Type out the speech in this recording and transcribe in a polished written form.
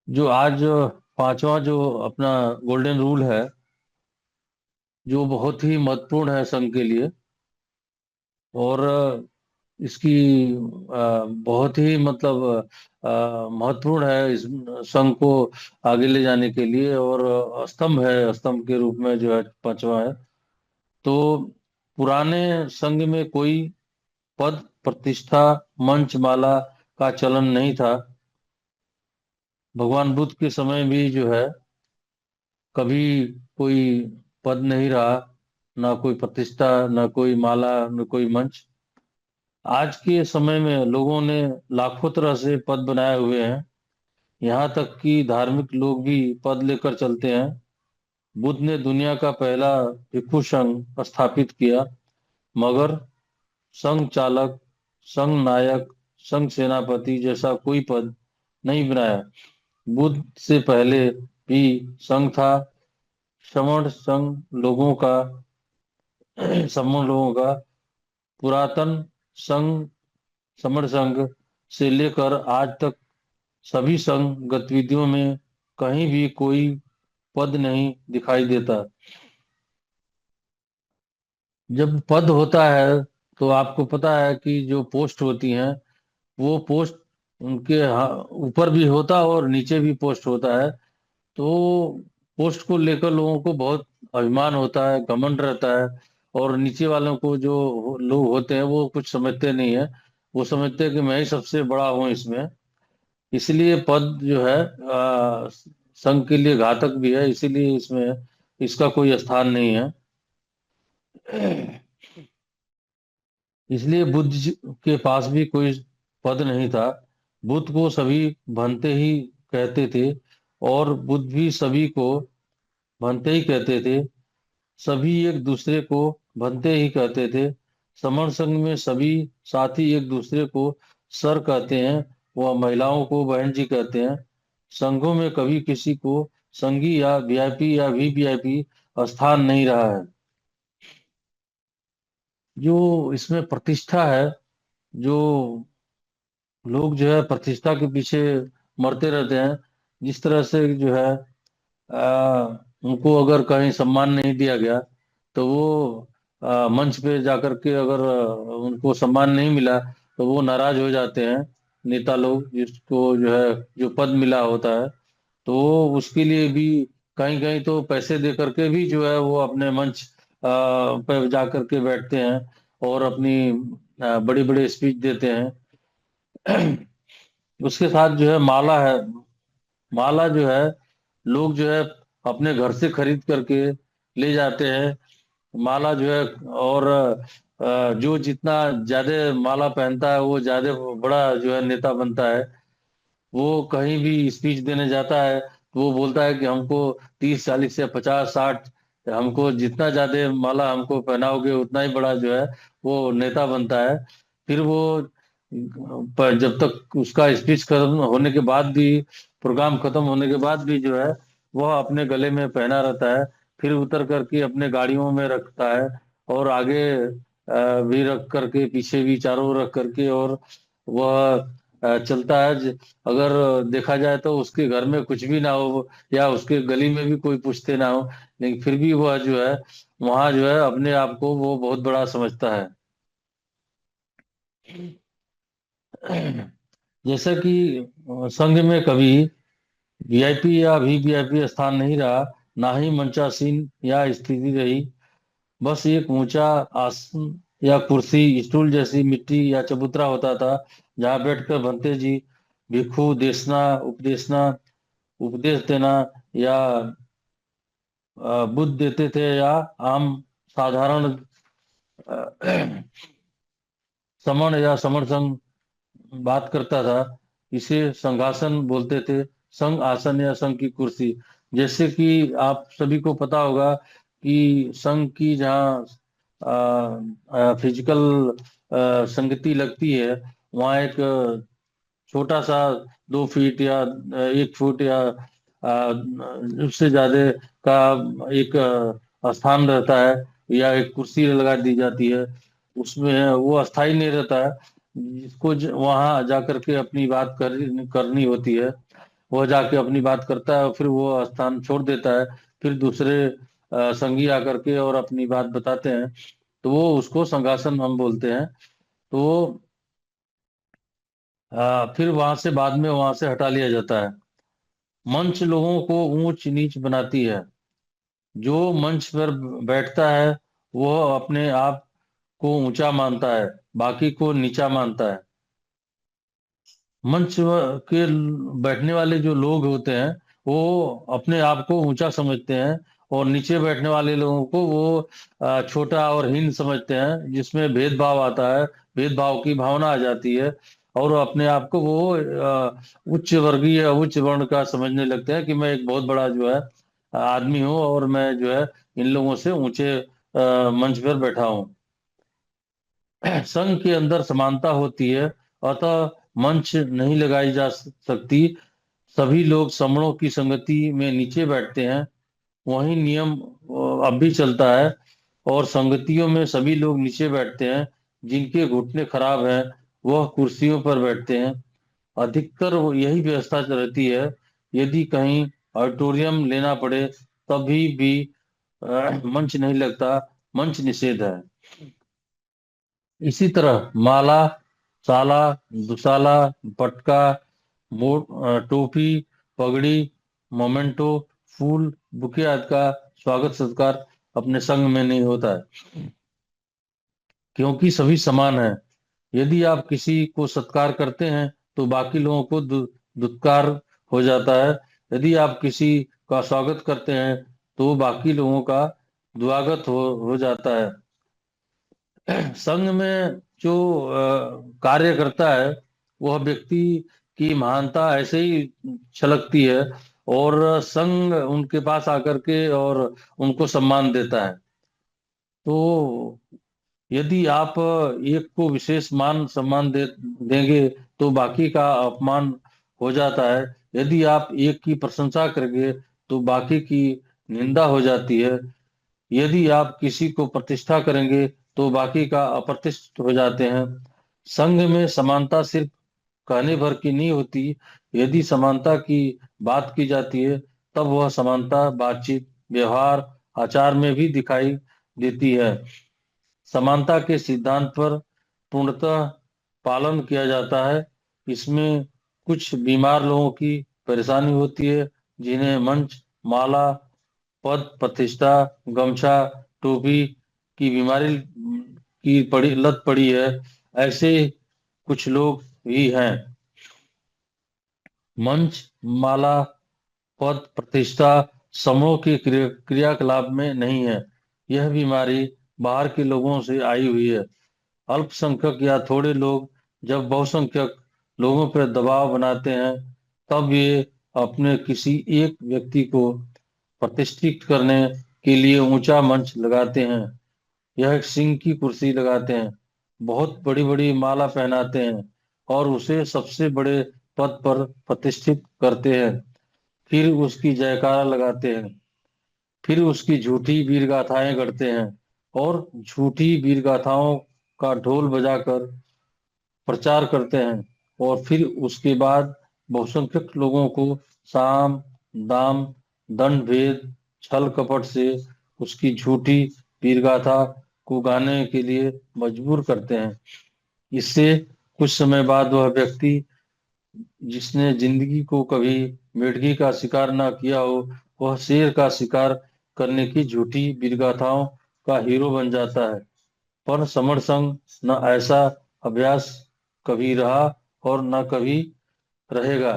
जो आज पांचवा जो अपना गोल्डन रूल है, जो बहुत ही महत्वपूर्ण है संघ के लिए। और इसकी बहुत ही मतलब महत्वपूर्ण है इस संघ को आगे ले जाने के लिए। और स्तंभ है, स्तंभ के रूप में जो है पांचवा है। तो पुराने संघ में कोई पद, प्रतिष्ठा, मंच, माला का चलन नहीं था। भगवान बुद्ध के समय भी जो है कभी कोई पद नहीं रहा, ना कोई प्रतिष्ठा, ना कोई माला, ना कोई मंच। आज के समय में लोगों ने लाखों तरह से पद बनाए हुए हैं। यहाँ तक कि धार्मिक लोग भी पद लेकर चलते हैं। बुद्ध ने दुनिया का पहला भिक्षु संघ स्थापित किया, मगर संघ चालक, संघ नायक, संघ सेनापति जैसा कोई पद नहीं बनाया। बुद्ध से पहले भी संघ था। श्रमण संघ लोगों का समूह लोगों का पुरातन संघ, समर संघ से लेकर आज तक सभी संघ गतिविधियों में कहीं भी कोई पद नहीं दिखाई देता। जब पद होता है तो आपको पता है कि जो पोस्ट होती हैं, वो पोस्ट उनके ऊपर भी होता है और नीचे भी पोस्ट होता है। तो पोस्ट को लेकर लोगों को बहुत अभिमान होता है, घमंड रहता है। और नीचे वालों को जो लोग होते हैं वो कुछ समझते नहीं है। वो समझते हैं कि मैं ही सबसे बड़ा हूँ इसमें। इसलिए पद जो है संघ के लिए घातक भी है, इसीलिए इसमें इसका कोई स्थान नहीं है। इसलिए बुद्ध जी के पास भी कोई पद नहीं था। बुद्ध को सभी भंते ही कहते थे, और बुद्ध भी सभी को भंते ही कहते थे। सभी एक दूसरे को भंते ही कहते थे। समण संघ में सभी साथी एक दूसरे को सर कहते हैं, वह महिलाओं को बहन जी कहते हैं। संघों में कभी किसी को संघी या वीआईपी या वीवीआईपी स्थान नहीं रहा है। जो इसमें प्रतिष्ठा है, जो लोग जो है प्रतिष्ठा के पीछे मरते रहते हैं। जिस तरह से जो है उनको अगर कहीं सम्मान नहीं दिया गया तो वो मंच पे जाकर के अगर उनको सम्मान नहीं मिला तो वो नाराज हो जाते हैं। नेता लोग जिसको जो है जो पद मिला होता है, तो वो उसके लिए भी कहीं कहीं तो पैसे दे करके भी जो है वो अपने मंच पे जा करके बैठते हैं और अपनी बड़ी बड़ी स्पीच देते हैं। उसके साथ जो है माला है। माला जो है लोग जो है अपने घर से खरीद करके ले जाते हैं। माला जो है, और जो जितना ज्यादा माला पहनता है वो ज्यादा बड़ा जो है नेता बनता है। वो कहीं भी स्पीच देने जाता है तो वो बोलता है कि हमको 30 40 या 50 60, हमको जितना ज्यादा माला हमको पहनाओगे उतना ही बड़ा जो है वो नेता बनता है। फिर वो पर जब तक उसका स्पीच खत्म होने के बाद भी, प्रोग्राम खत्म होने के बाद भी जो है वह अपने गले में पहना रहता है। फिर उतर करके अपने गाड़ियों में रखता है, और आगे भी रख करके, पीछे भी, चारों ओर रख करके, और वह चलता है। अगर देखा जाए तो उसके घर में कुछ भी ना हो या उसके गली में भी कोई पूछते ना हो, लेकिन फिर भी वह जो है वहां जो है अपने आप को वो बहुत बड़ा समझता है। जैसा कि संघ में कभी वीआईपी या वीवीआईपी स्थान नहीं रहा, ना ही मंचासीन या स्थिति रही। बस एक ऊंचा आसन या कुर्सी, स्टूल जैसी मिट्टी या चबूतरा होता था, जहाँ बैठकर भंते जी भिक्षु देशना, उपदेशना, उपदेश देना, या बुद्ध देते थे, या आम साधारण समण या समर्थन बात करता था। इसे संघासन बोलते थे। संघ आसन या संघ की कुर्सी। जैसे कि आप सभी को पता होगा कि संघ की जहाँ फिजिकल संगति लगती है, वहाँ एक छोटा सा 2 फीट या 1 फुट या उससे ज्यादा का एक स्थान रहता है, या एक कुर्सी लगा दी जाती है। उसमें वो अस्थाई नहीं रहता है, जिसको वहां जा करके अपनी बात करनी होती है। वह जाके अपनी बात करता है और फिर वो स्थान छोड़ देता है। फिर दूसरे संगी आकर के और अपनी बात बताते हैं, तो वो उसको संघासन हम बोलते हैं। तो फिर वहां से बाद में वहां से हटा लिया जाता है। मंच लोगों को ऊंच नीच बनाती है। जो मंच पर बैठता है वह अपने आप को ऊंचा मानता है, बाकी को नीचा मानता है। मंच के बैठने वाले जो लोग होते हैं वो अपने आप को ऊंचा समझते हैं, और नीचे बैठने वाले लोगों को वो छोटा और हीन समझते हैं, जिसमें भेदभाव आता है, भेदभाव की भावना आ जाती है। और अपने आप को वो उच्च वर्गीय उच्च वर्ण का समझने लगते हैं कि मैं एक बहुत बड़ा जो है आदमी हूँ, और मैं जो है इन लोगों से ऊंचे मंच पर बैठा हूँ। संघ के अंदर समानता होती है, अतः मंच नहीं लगाई जा सकती। सभी लोग समणों की संगति में नीचे बैठते हैं। वही नियम अब भी चलता है, और संगतियों में सभी लोग नीचे बैठते हैं। जिनके घुटने खराब हैं वह कुर्सियों पर बैठते हैं। अधिकतर यही व्यवस्था रहती है। यदि कहीं ऑडिटोरियम लेना पड़े तभी भी मंच नहीं लगता, मंच निषेध है। इसी तरह माला, साला, दुसाला, पटका, टोपी, पगड़ी, मोमेंटो, फूल, बुके आदि का स्वागत सत्कार अपने संग में नहीं होता है, क्योंकि सभी समान है। यदि आप किसी को सत्कार करते हैं तो बाकी लोगों को दुत्कार हो जाता है। यदि आप किसी का स्वागत करते हैं तो बाकी लोगों का दुआगत हो जाता है। संघ में जो कार्य करता है वह व्यक्ति की महानता ऐसे ही छलकती है, और संघ उनके पास आकर के और उनको सम्मान देता है। तो यदि आप एक को विशेष मान सम्मान देंगे तो बाकी का अपमान हो जाता है। यदि आप एक की प्रशंसा करेंगे तो बाकी की निंदा हो जाती है। यदि आप किसी को प्रतिष्ठा करेंगे तो बाकी का अप्रतिष्ठित हो जाते हैं। संघ में समानता सिर्फ कहने भर की नहीं होती। यदि समानता की बात की जाती है तब वह समानता बातचीत, व्यवहार, आचार में भी दिखाई देती है। समानता के सिद्धांत पर पूर्णतः पालन किया जाता है। इसमें कुछ बीमार लोगों की परेशानी होती है, जिन्हें मंच, माला, पद प्रतिष्ठा, गमछा, टोपी की बीमारी की पड़ी लत पड़ी है। ऐसे कुछ लोग भी हैं। मंच, माला, पद प्रतिष्ठा समूह के क्रियाकलाप में नहीं है। यह बीमारी बाहर के लोगों से आई हुई है। अल्पसंख्यक या थोड़े लोग जब बहुसंख्यक लोगों पर दबाव बनाते हैं तब ये अपने किसी एक व्यक्ति को प्रतिष्ठित करने के लिए ऊंचा मंच लगाते हैं। यह एक सिंह की कुर्सी लगाते हैं, बहुत बड़ी बड़ी माला पहनाते हैं और उसे सबसे बड़े पद पर प्रतिष्ठित करते हैं। फिर उसकी जयकारा लगाते हैं। फिर उसकी झूठी वीर गाथाएं गढ़ते हैं, और झूठी वीर गाथाओं का ढोल बजाकर प्रचार करते हैं। और फिर उसके बाद बहुसंख्यक लोगों को साम, दाम, दंड भेद, छल कपट से उसकी झूठी वीर गाथा को गाने के लिए मजबूर करते हैं। इससे कुछ समय बाद वह व्यक्ति जिसने जिंदगी को कभी मेढकी का शिकार ना किया हो, वह शेर का शिकार करने की झूठी वीरगाथाओं का हीरो बन जाता है। पर समर संग न ऐसा अभ्यास कभी रहा और न कभी रहेगा।